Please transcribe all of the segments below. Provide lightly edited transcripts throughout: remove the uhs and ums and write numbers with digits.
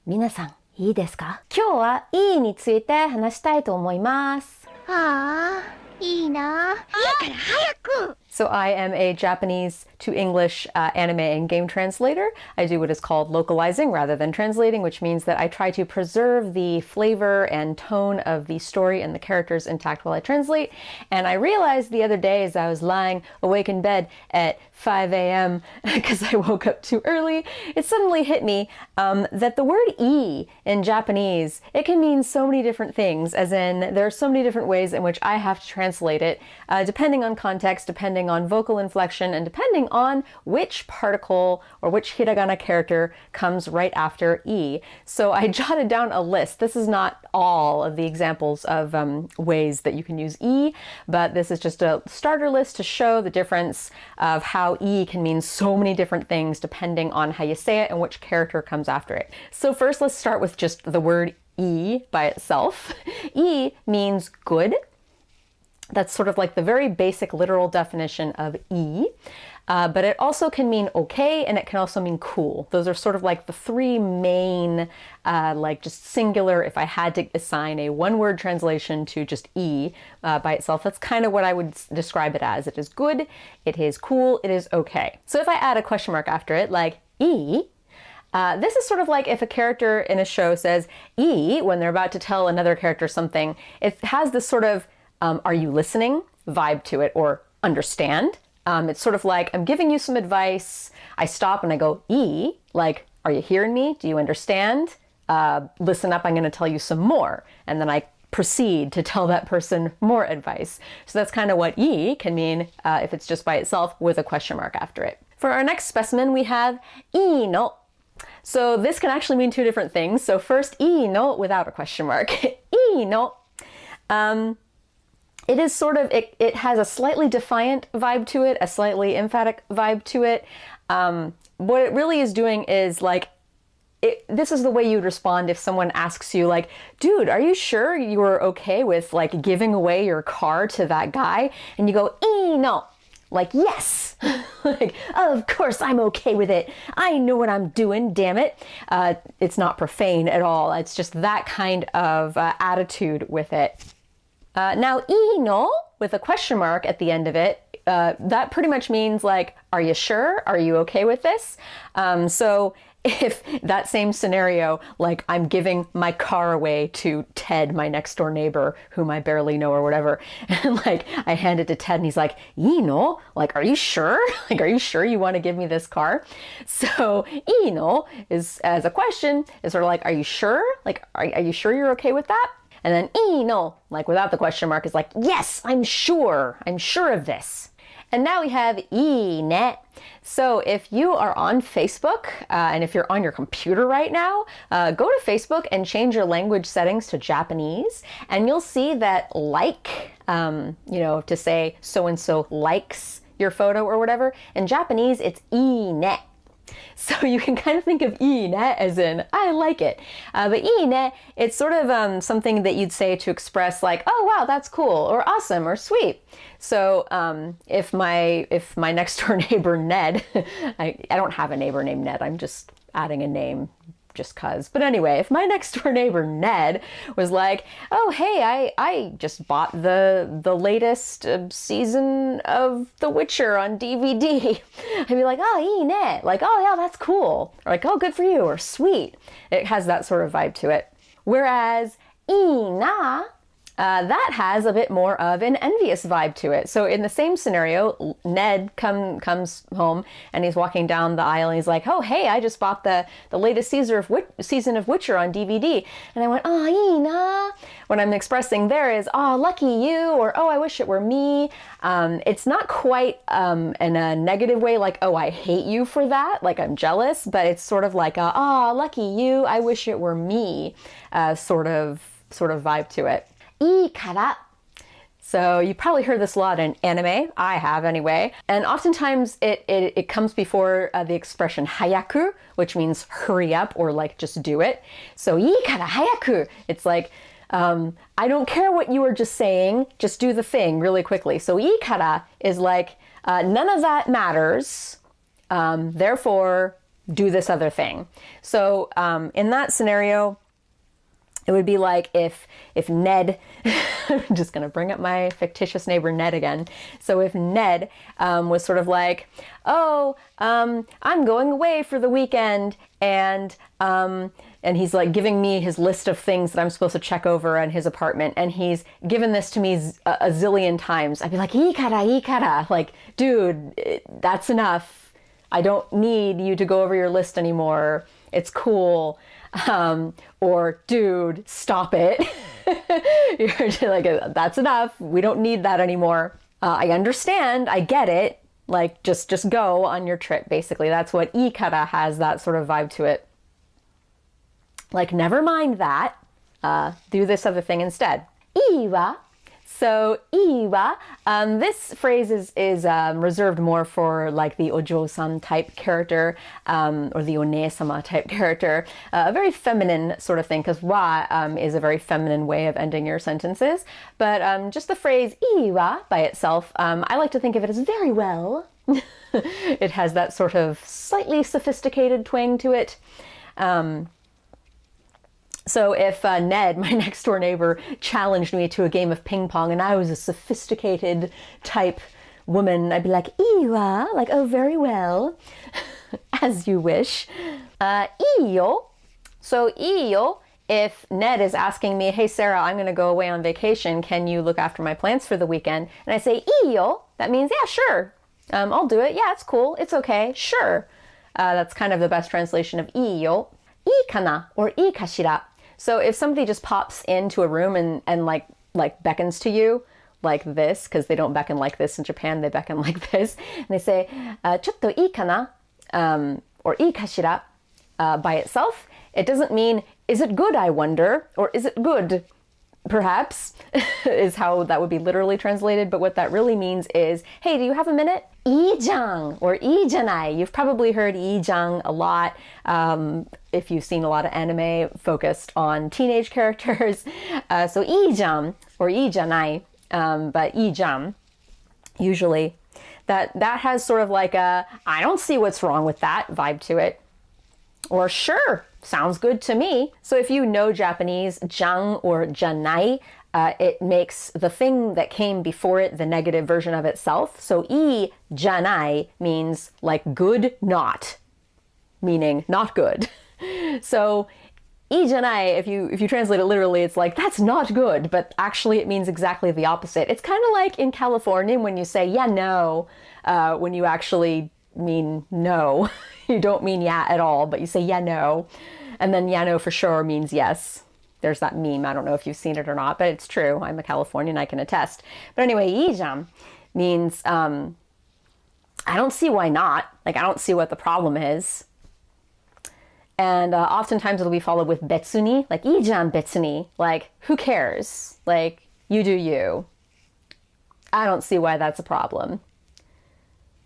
皆さん、いいですか？今日はいいについて話したいと思います。ああ、いいな。いいから早く。 So I am a Japanese to English anime and game translator. I do what is called localizing rather than translating, which means that I try to preserve the flavor and tone of the story and the characters intact while I translate. And I realized the other day as I was lying awake in bed at 5 a.m. because I woke up too early, it suddenly hit me that the word "e" in Japanese, it can mean so many different things, as in there are so many different ways in which I have to translate it, depending on context, depending on vocal inflection, and depending on which particle or which hiragana character comes right after "e." So I jotted down a list. This is not all of the examples of ways that you can use "e", but this is just a starter list to show the difference of how "e" can mean so many different things depending on how you say it and which character comes after it. So first, let's start with just the word "e" by itself. "E" means good. That's sort of like the very basic literal definition of "e." But it also can mean okay, and it can also mean cool. Those are sort of like the three main, like just singular, if I had to assign a one-word translation to just "e" by itself, that's kind of what I would describe it as. It is good, it is cool, it is okay. So if I add a question mark after it, like "e," this is sort of like if a character in a show says "e" when they're about to tell another character something. It has this sort of are you listening vibe to it, or understand. It's sort of like I'm giving you some advice. I stop and I go "e," like are you hearing me? Do you understand? Listen up, I'm going to tell you some more. And then I proceed to tell that person more advice. So that's kind of what "e" can mean if it's just by itself with a question mark after it. For our next specimen, we have "ino." So this can actually mean two different things. So first, "ino" without a question mark. "Ino." It is sort of, it has a slightly defiant vibe to it, a slightly emphatic vibe to it. What it really is doing is like, this is the way you'd respond if someone asks you like, dude, are you sure you were okay with like giving away your car to that guy? And you go, no. Like, yes, like, of course I'm okay with it. I know what I'm doing, damn it. It's not profane at all. It's just that kind of attitude with it. Now, "ino" with a question mark at the end of it, that pretty much means like, are you sure? Are you okay with this? So if that same scenario, like I'm giving my car away to Ted, my next door neighbor, whom I barely know or whatever, and like I hand it to Ted and he's like, "ino," like, are you sure? Like, are you sure you want to give me this car? So "ino" is, as a question, is sort of like, are you sure? Like, are you sure you're okay with that? And then "ino," like without the question mark, is like, yes, I'm sure of this. And now we have "ine." So if you are on Facebook, and if you're on your computer right now, go to Facebook and change your language settings to Japanese, and you'll see that like, to say so-and-so likes your photo or whatever, in Japanese it's "ine." So you can kind of think of "ine" as in, I like it. But "ine," it's sort of something that you'd say to express like, oh wow, that's cool, or awesome, or sweet. So if my next door neighbor Ned, I don't have a neighbor named Ned, I'm just adding a name just cuz. But anyway, if my next door neighbor Ned was like, oh hey, I just bought the latest season of The Witcher on DVD, I'd be like, oh "ine," like, oh yeah, that's cool, or like, oh good for you, or sweet. It has that sort of vibe to it. Whereas "ina," that has a bit more of an envious vibe to it. So in the same scenario, Ned comes home and he's walking down the aisle and he's like, oh hey, I just bought the latest season of Witcher on DVD. And I went, oh "ina." What I'm expressing there is, oh lucky you, or oh I wish it were me. It's not quite in a negative way, like, oh I hate you for that, like I'm jealous, but it's sort of like a, oh lucky you, I wish it were me, sort of vibe to it. "いいから." So you probably heard this a lot in anime. I have anyway. And oftentimes it comes before the expression hayaku, which means hurry up or like just do it. So いいから早く. It's like, I don't care what you were just saying, just do the thing really quickly. So いいから is like, none of that matters. Therefore, do this other thing. So in that scenario, it would be like if Ned, I'm just going to bring up my fictitious neighbor Ned again. So if Ned was sort of like, oh, I'm going away for the weekend, and he's like giving me his list of things that I'm supposed to check over in his apartment, and he's given this to me a zillion times. I'd be like, ikara, like, dude, that's enough. I don't need you to go over your list anymore. It's cool. Or, dude, stop it. You're just like, that's enough. We don't need that anymore. I understand. I get it. Like, just go on your trip, basically. That's what ikara has, that sort of vibe to it. Like, never mind that. Do this other thing instead. Ii wa. So, ii wa, this phrase is reserved more for like the ojo-san type character, or the one-sama type character. A very feminine sort of thing, because wa is a very feminine way of ending your sentences. But just the phrase ii wa by itself, I like to think of it as very well. It has that sort of slightly sophisticated twang to it. So if Ned, my next door neighbor, challenged me to a game of ping pong and I was a sophisticated type woman, I'd be like, iwa, like, oh, very well, as you wish. Iyo. So iyo, if Ned is asking me, hey, Sarah, I'm going to go away on vacation. Can you look after my plants for the weekend? And I say, iyo, that means, yeah, sure. I'll do it. Yeah, it's cool. It's okay. Sure. That's kind of the best translation of iyo. Ikana or ikashira. So if somebody just pops into a room and like beckons to you like this, because they don't beckon like this in Japan, they beckon like this, and they say, chotto ii kana, or ii kashira, by itself, it doesn't mean, is it good, I wonder, or is it good, perhaps, is how that would be literally translated. But what that really means is, hey, do you have a minute? Ii-jang or ii-janai. You've probably heard ii-jang a lot if you've seen a lot of anime focused on teenage characters. So ii-jang or ii-janai, but ii-jang, usually, that has sort of like a, I don't see what's wrong with that vibe to it. Or sure, sounds good to me. So if you know Japanese, jang or janai, it makes the thing that came before it the negative version of itself. So ii janai means like good not, meaning not good. So ii janai, if you translate it literally, it's like, that's not good, but actually it means exactly the opposite. It's kind of like in California when you say, yeah, no, when you actually mean no. You don't mean yeah at all, but you say yeah, no. And then yeah, no for sure means yes. There's that meme. I don't know if you've seen it or not, but it's true. I'm a Californian, I can attest. But anyway, iijam means I don't see why not. Like, I don't see what the problem is. And oftentimes it'll be followed with betsuni, like iijam betsuni, like who cares? Like, you do you. I don't see why that's a problem.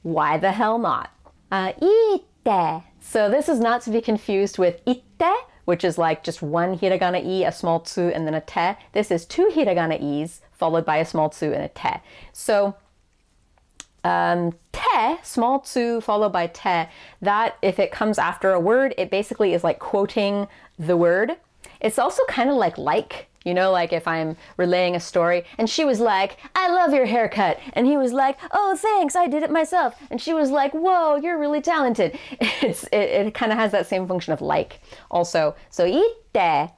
Why the hell not? Itte. So this is not to be confused with itte, which is like just one hiragana i, a small tsu, and then a te. This is two hiragana i's followed by a small tsu and a te. So te, small tsu followed by te, that if it comes after a word, it basically is like quoting the word. It's also kind of like, you know, like if I'm relaying a story and she was like, I love your haircut. And he was like, oh, thanks, I did it myself. And she was like, whoa, you're really talented. It kind of has that same function of like also. So itte,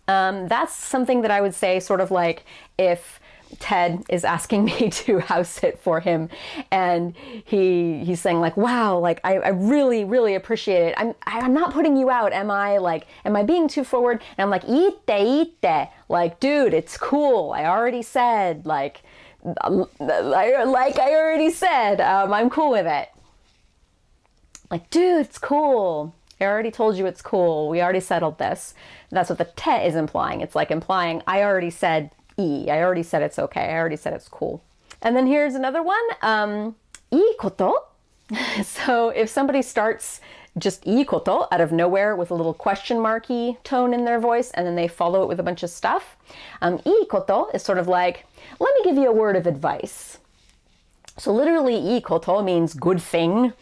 that's something that I would say sort of like if Ted is asking me to house sit for him and he's saying like, wow, like I really, really appreciate it. I'm not putting you out, am I? Like, am I being too forward? And I'm like, itte, like, dude, it's cool. I already said, like I already said, I'm cool with it. Like, dude, it's cool. I already told you it's cool. We already settled this. That's what the te is implying. It's like implying I already said I already said it's okay. I already said it's cool. And then here's another one. Ii koto. So if somebody starts just ii koto out of nowhere with a little question marky tone in their voice and then they follow it with a bunch of stuff, ii koto is sort of like, let me give you a word of advice. So literally ii koto means good thing,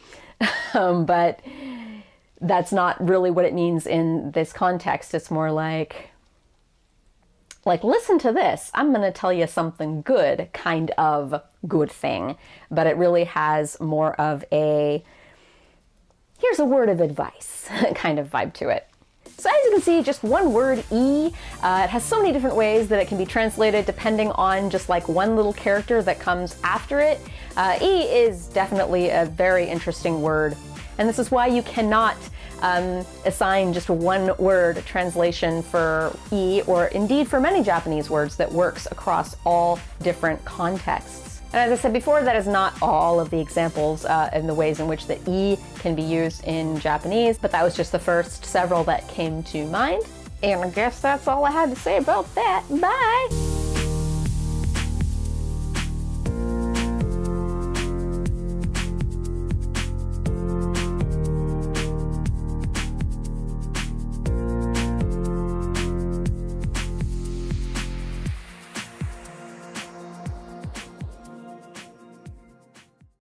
but that's not really what it means in this context. It's more like listen to this, I'm going to tell you something good, kind of good thing. But it really has more of a, here's a word of advice kind of vibe to it. So as you can see, just one word, E, it has so many different ways that it can be translated depending on just like one little character that comes after it. E is definitely a very interesting word. And this is why you cannot assign just one word translation for E, or indeed for many Japanese words, that works across all different contexts. And as I said before, that is not all of the examples and the ways in which the E can be used in Japanese, but that was just the first several that came to mind. And I guess that's all I had to say about that. Bye!